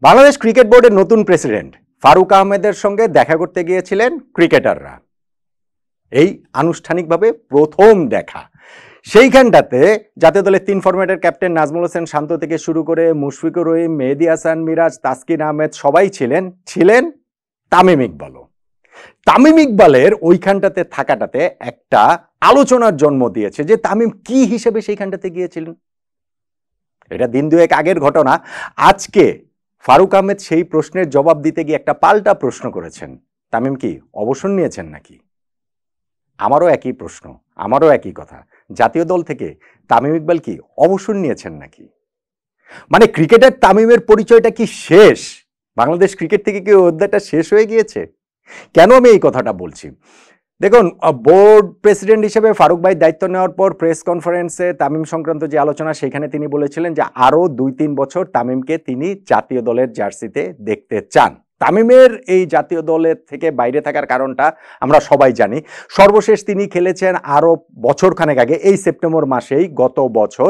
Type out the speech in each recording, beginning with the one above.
Bangladesh cricket বোর্ডের নতুন president Faruk আহমেদের সঙ্গে দেখা করতে গিয়েছিলেন ক্রিকেটাররা। এই আনুষ্ঠানিকভাবে প্রথম দেখা। সেইখানটাতে জাতীয় দলের 3 ফরম্যাটের ক্যাপ্টেন নাজমুল হোসেন শান্ত থেকে শুরু করে মুশফিকুর রহিম, মেহেদী হাসান মিরাজ, তাসকিন আহমেদ সবাই ছিলেন তামিম ইকবালও। তামিম ইকবালের ওইখানটাতে থাকাটাতে একটা আলোচনার জন্ম দিয়েছে যে তামিম কি হিসেবে সেইখানটাতে গিয়েছিলেন। এটা দিন দুয়েক আগের ঘটনা। আজকে ফারুক আহমেদ সেই প্রশ্নের জবাব দিতে গিয়ে একটা পাল্টা প্রশ্ন করেছেন, তামিম কি অবসর নিয়েছেন নাকি? আমারও একই প্রশ্ন, আমারও একই কথা, জাতীয় দল থেকে তামিম ইকবাল কি অবসর নিয়েছেন নাকি? মানে ক্রিকেটার তামিমের পরিচয়টা কি শেষ? বাংলাদেশ ক্রিকেট থেকে কি অধ্যায়টা শেষ হয়ে গিয়েছে? কেন আমি এই কথাটা বলছি? দেখুন, বোর্ড প্রেসিডেন্ট হিসেবে ফারুক ভাই দায়িত্ব নেওয়ার পর প্রেস কনফারেন্সে তামিম সংক্রান্ত যে আলোচনা, সেখানে তিনি বলেছিলেন যে আরও 2-3 বছর তামিমকে তিনি জাতীয় দলের জার্সিতে দেখতে চান। তামিমের এই জাতীয় দলের থেকে বাইরে থাকার কারণটা আমরা সবাই জানি। সর্বশেষ তিনি খেলেছেন আরও বছরখানেক আগে, এই সেপ্টেম্বর মাসেই, গত বছর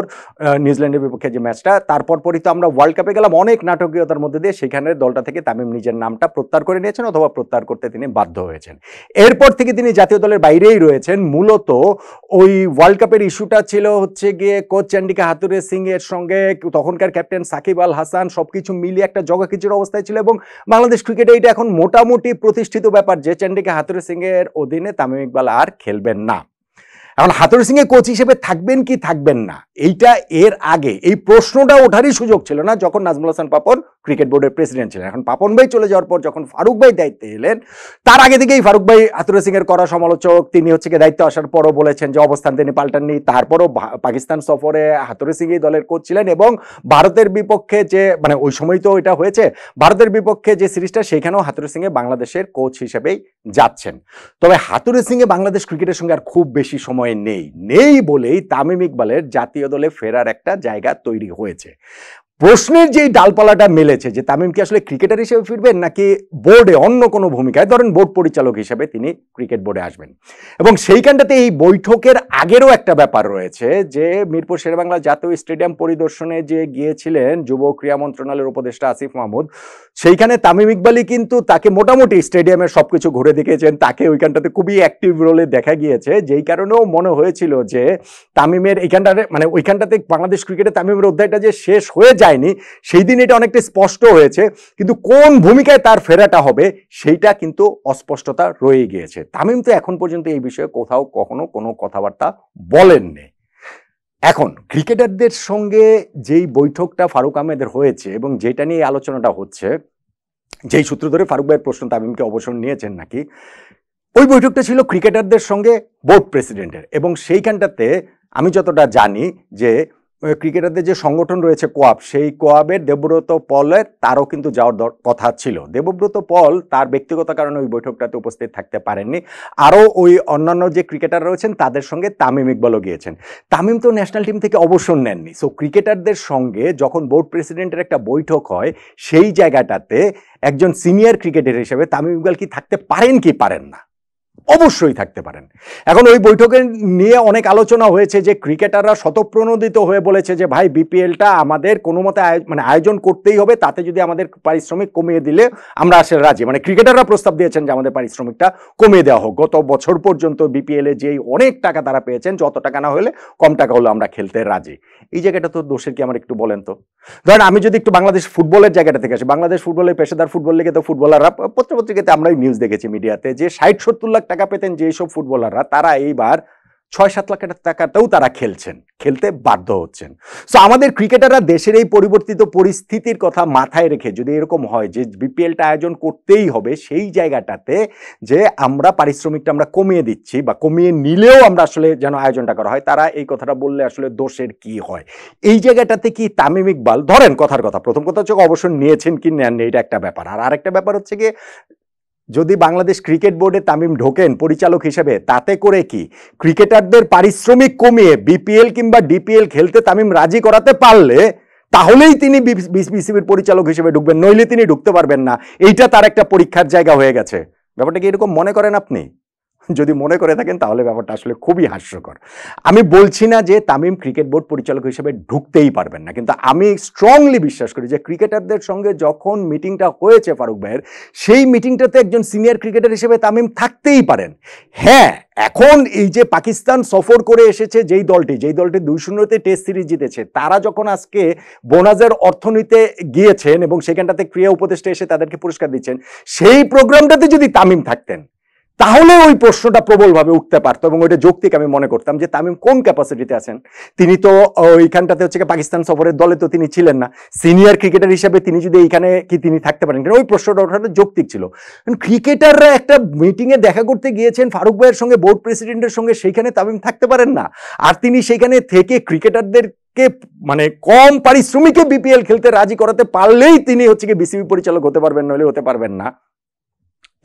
নিউজিল্যান্ডের বিপক্ষে যে ম্যাচটা, তারপর পরই তো আমরা ওয়ার্ল্ড কাপে গেলাম অনেক নাটকীয়তার মধ্যে দিয়ে। সেখানে দলটা থেকে তামিম নিজের নামটা প্রত্যাহার করে নিয়েছেন, অথবা প্রত্যাহার করতে তিনি বাধ্য হয়েছেন। এরপর থেকে তিনি জাতীয় দলের বাইরেই রয়েছেন। মূলত ওই ওয়ার্ল্ড কাপের ইস্যুটা ছিল হচ্ছে গিয়ে কোচ চন্ডিকা হাথুরে সিং এর সঙ্গে তখনকার ক্যাপ্টেন সাকিব আল হাসান, সবকিছু মিলিয়ে একটা জগাখিচুড়ি অবস্থায় ছিল। এবং বাংলাদেশ ক্রিকেটে এটা এখন মোটামুটি প্রতিষ্ঠিত ব্যাপার যে চন্ডিকা হাথুরে সিং এর অধীনে তামিম ইকবাল আর খেলবেন না। এখন হাথুরে সিং এর কোচ হিসেবে থাকবেন কি থাকবেন না, এইটা এর আগে এই প্রশ্নটা ওঠারই সুযোগ ছিল না যখন নাজমুল হাসান পাপন ক্রিকেট বোর্ডের প্রেসিডেন্ট ছিলেন। এখন পাপন ভাই চলে যাওয়ার পর যখন ফারুক ভাই দায়িত্বে এলেন, তার আগে থেকেই ফারুক ভাই হাথুরে সিং এর করা সমালোচক। তিনি হচ্ছে গিয়ে দায়িত্ব আসার পরও বলেছেন যে অবস্থান তিনি পাল্টাননি। তারপরও পাকিস্তান সফরে হাথুরে সিং এই দলের কোচ ছিলেন, এবং ভারতের বিপক্ষে যে, মানে ওই সময় তো এটা হয়েছে, ভারতের বিপক্ষে যে সিরিজটা, সেখানেও হাথুরে সিং এ বাংলাদেশের কোচ হিসেবেই যাচ্ছেন। তবে হাথুরে সিং এ বাংলাদেশ ক্রিকেটের সঙ্গে আর খুব বেশি সময় নেই বলেই তামিম ইকবালের জাতীয় দলে ফেরার একটা জায়গা তৈরি হয়েছে। প্রশ্নের যেই ডালপালাটা মেলেছে যে তামিম কি আসলে ক্রিকেটার হিসেবে ফিরবেন নাকি বোর্ডে অন্য কোনো ভূমিকায়, ধরেন বোর্ড পরিচালক হিসেবে তিনি ক্রিকেট বোর্ডে আসবেন। এবং সেইখানটাতে এই বৈঠকের আগেরও একটা ব্যাপার রয়েছে যে মিরপুর শেরেবাংলা জাতীয় স্টেডিয়াম পরিদর্শনে যে গিয়েছিলেন যুব ক্রীড়া মন্ত্রণালয়ের উপদেষ্টা আসিফ মাহমুদ, সেইখানে তামিম ইকবালই কিন্তু তাকে মোটামুটি স্টেডিয়ামের সবকিছু ঘুরে দেখিয়েছেন। তাকে ওইখানটাতে খুবই অ্যাক্টিভ রোলে দেখা গিয়েছে, যেই কারণেও মনে হয়েছিল যে তামিমের এইখানটাতে, মানে ওইখানটাতে বাংলাদেশ ক্রিকেটে তামিমের অধ্যায়টা যে শেষ হয়ে যায়নি, সেই দিন এটা অনেকটা স্পষ্ট হয়েছে। কিন্তু কোন ভূমিকায় তার ফেরাটা হবে সেইটা কিন্তু অস্পষ্টতা রয়ে গিয়েছে। তামিম তো এখন পর্যন্ত এই বিষয়ে কোথাও কখনো কোনো কথাবার্তা বলেননি। এখন ক্রিকেটারদের সঙ্গে যেই বৈঠকটা ফারুক আহমেদের হয়েছে এবং যেটা নিয়ে আলোচনাটা হচ্ছে, যেই সূত্র ধরে ফারুক ভাইয়ের প্রশ্ন তামিমকে অবসর নিয়েছেন নাকি, ওই বৈঠকটা ছিল ক্রিকেটারদের সঙ্গে বোর্ড প্রেসিডেন্টের। এবং সেইখানটাতে আমি যতটা জানি যে ক্রিকেটারদের যে সংগঠন রয়েছে কোয়াব, সেই কোয়াবের দেবব্রত পলের, তারও কিন্তু যাওয়ার কথা ছিল। দেবব্রত পল তার ব্যক্তিগত কারণে ওই বৈঠকটাতে উপস্থিত থাকতে পারেননি। আরও ওই অন্যান্য যে ক্রিকেটার রয়েছেন তাদের সঙ্গে তামিম ইকবালও গিয়েছেন। তামিম তো ন্যাশনাল টিম থেকে অবসর নেননি। সো ক্রিকেটারদের সঙ্গে যখন বোর্ড প্রেসিডেন্টের একটা বৈঠক হয়, সেই জায়গাটাতে একজন সিনিয়র ক্রিকেটার হিসেবে তামিম ইকবাল কি থাকতে পারেন কি পারেন না? অবশ্যই থাকতে পারেন। এখন ওই বৈঠকে নিয়ে অনেক আলোচনা হয়েছে যে ক্রিকেটাররা স্বতঃপ্রণোদিত হয়ে বলেছে যে ভাই বিপিএলটা আমাদের কোনো মতে আয়োজন করতেই হবে, তাতে যদি আমাদের পারিশ্রমিক কমিয়ে দিলে আমরা আসলে রাজি। মানে ক্রিকেটাররা প্রস্তাব দিয়েছেন যে আমাদের পারিশ্রমিকটা কমিয়ে দেওয়া হোক। গত বছর পর্যন্ত বিপিএলে যেই অনেক টাকা তারা পেয়েছেন, যত টাকা না হলে কম টাকা হলো আমরা খেলতে রাজি। এই জায়গাটা তো দোষের কি আমার একটু বলেন তো? ধরেন আমি যদি একটু বাংলাদেশ ফুটবলের জায়গাটা থেকে আসি, বাংলাদেশ ফুটবলের পেশাদার ফুটবল লিগে তো ফুটবলাররা পত্রপত্রিকাতে আমরাই নিউজ দেখেছি, মিডিয়াতে, যে 60-70 লাখ টাকা পেতেন যেসব ফুটবলাররা, তারা এইবার 6-7 লাখ টাকাতেও তারা খেলতে বাধ্য হচ্ছেন। সো আমাদের ক্রিকেটাররা দেশের এই পরিবর্তিত পরিস্থিতির কথা মাথায় রেখে যদি এরকম হয় যে বিপিএলটা আয়োজন করতেই হবে, সেই জায়গাটাতে যে আমরা পারিশ্রমিকটা আমরা কমিয়ে দিচ্ছি বা কমিয়ে নিলেও আমরা আসলে যেন আয়োজনটা করা হয়, তারা এই কথাটা বললে আসলে দোষের কি হয়? এই জায়গাটাতে কি তামিম ইকবাল, ধরেন কথার কথা, প্রথম কথা হচ্ছে অবসর নিয়েছেন কি নেননি, এটা একটা ব্যাপার। আর আরেকটা ব্যাপার হচ্ছে গিয়ে, যদি বাংলাদেশ ক্রিকেট বোর্ডে তামিম ঢোকেন পরিচালক হিসেবে, তাতে করে কি ক্রিকেটারদের পারিশ্রমিক কমিয়ে বিপিএল কিংবা ডিপিএল খেলতে তামিম রাজি করাতে পারলে তাহলেই তিনি বিসিবির পরিচালক হিসেবে ঢুকবেন, নইলে তিনি ঢুকতে পারবেন না। এইটা তার একটা পরীক্ষার জায়গা হয়ে গেছে। ব্যাপারটা কি এরকম মনে করেন আপনি? যদি মনে করে থাকেন তাহলে ব্যাপারটা আসলে খুবই হাস্যকর। আমি বলছি না যে তামিম ক্রিকেট বোর্ড পরিচালক হিসেবে ঢুকতেই পারবেন না, কিন্তু আমি স্ট্রংলি বিশ্বাস করি যে ক্রিকেটারদের সঙ্গে যখন মিটিংটা হয়েছে ফারুক ভাইয়ের, সেই মিটিংটাতে একজন সিনিয়র ক্রিকেটার হিসেবে তামিম থাকতেই পারেন। হ্যাঁ, এখন এই যে পাকিস্তান সফর করে এসেছে যেই দলটি 2-0-তে টেস্ট সিরিজ জিতেছে, তারা যখন আজকে বোনাসের অর্থ নিতে গিয়েছেন এবং সেখানটাতে ক্রীড়া উপদেষ্টা এসে তাদেরকে পুরস্কার দিচ্ছেন, সেই প্রোগ্রামটাতে যদি তামিম থাকতেন তাহলে ওই প্রশ্নটা প্রবলভাবে উঠতে পারতো এবং ওইটা যৌক্তিক আমি মনে করতাম যে তামিম কোন ক্যাপাসিটিতে আছেন। তিনি তো ওইখানটাতে হচ্ছে পাকিস্তান সফরের দলে তো তিনি ছিলেন না, সিনিয়র ক্রিকেটার হিসেবে তিনি যদি এইখানে কি তিনি থাকতে পারেন কিনা, ওই প্রশ্নটা ওঠাটা যৌক্তিক ছিল। ক্রিকেটাররা একটা মিটিংয়ে দেখা করতে গিয়েছেন ফারুক ভাইয়ের সঙ্গে, বোর্ড প্রেসিডেন্টের সঙ্গে, সেইখানে তামিম থাকতে পারেন না? আর তিনি সেইখানে থেকে ক্রিকেটারদের মানে কম পারিশ্রমিকে বিপিএল খেলতে রাজি করাতে পারলেই তিনি হচ্ছে কি বিসিবি পরিচালক হতে পারবেন, নইলে হতে পারবেন না।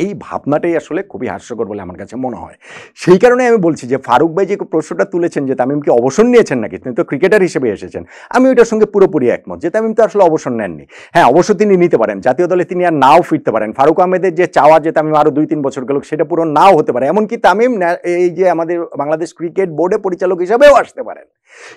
এই ভাবনাটাই আসলে খুবই হাস্যকর বলে আমার কাছে মনে হয়। সেই কারণে আমি বলছি যে ফারুক ভাই যে প্রশ্নটা তুলেছেন যে তামিম কি অবসর নিয়েছেন নাকি, তিনি তো ক্রিকেটার হিসেবে এসেছেন, আমি ওইটার সঙ্গে পুরোপুরি একমত যে তামিম তো আসলে অবসর নেননি। হ্যাঁ, অবশ্যই তিনি নিতে পারেন, জাতীয় দলে তিনি আর নাও ফিরতে পারেন, ফারুক আহমেদের যে চাওয়া যে তামিম আরো 2-3 বছর গেল সেটা পুরো নাও হতে পারে, এমনকি তামিম এই যে আমাদের বাংলাদেশ ক্রিকেট বোর্ডে পরিচালক হিসাবেও আসতে পারেন।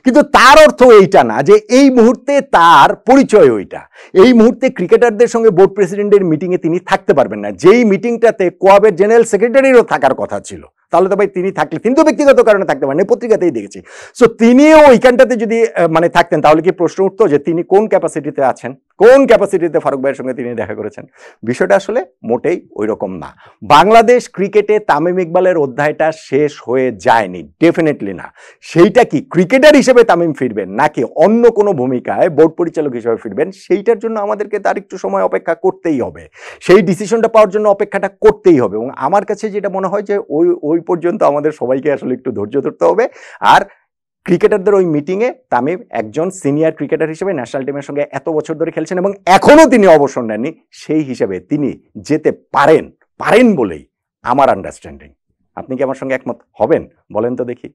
কিন্তু তার অর্থ এইটা না যে এই মুহূর্তে তার পরিচয় ওইটা, এই মুহূর্তে ক্রিকেটারদের সঙ্গে বোর্ড প্রেসিডেন্টের মিটিংয়ে তিনি থাকতে পারবেন না, যেই মিটিংটাতে কোয়াবের জেনারেল সেক্রেটারিরও থাকার কথা ছিল। তাহলে তো ভাই তিনি থাকলে, তিনি তো ব্যক্তিগত কারণে থাকতে পারেন, পত্রিকাতেই দেখেছি। সো তিনিও ওইখানটাতে যদি মানে থাকতেন তাহলে কি প্রশ্ন উঠতো যে তিনি কোন ক্যাপাসিটিতে আছেন, কোন ক্যাপাসিটিতে ফারুক ভাইয়ের সঙ্গে তিনি দেখা করেছেন? বিষয়টা আসলে মোটেই ওই রকম না। বাংলাদেশ ক্রিকেটে তামিম ইকবালের অধ্যায়টা শেষ হয়ে যায়নি, ডেফিনেটলি না। সেইটা কি ক্রিকেটার হিসেবে তামিম ফিরবেন নাকি অন্য কোনো ভূমিকায় বোর্ড পরিচালক হিসেবে ফিরবেন, সেইটার জন্য আমাদেরকে তার একটু সময় অপেক্ষা করতেই হবে, সেই ডিসিশনটা পাওয়ার জন্য অপেক্ষাটা করতেই হবে। এবং আমার কাছে যেটা মনে হয় যে ওই পর্যন্ত আমাদের সবাইকে আসলে একটু ধৈর্য ধরতে হবে। আর ক্রিকেটারদের ওই মিটিংয়ে তামিম একজন সিনিয়র ক্রিকেটার হিসেবে ন্যাশনাল টিমের সঙ্গে এত বছর ধরে খেলছেন এবং এখনো তিনি অবসর নেননি, সেই হিসেবে তিনি যেতে পারেন বলেই আমার আন্ডারস্ট্যান্ডিং। আপনি কি আমার সঙ্গে একমত হবেন বলেন তো দেখি?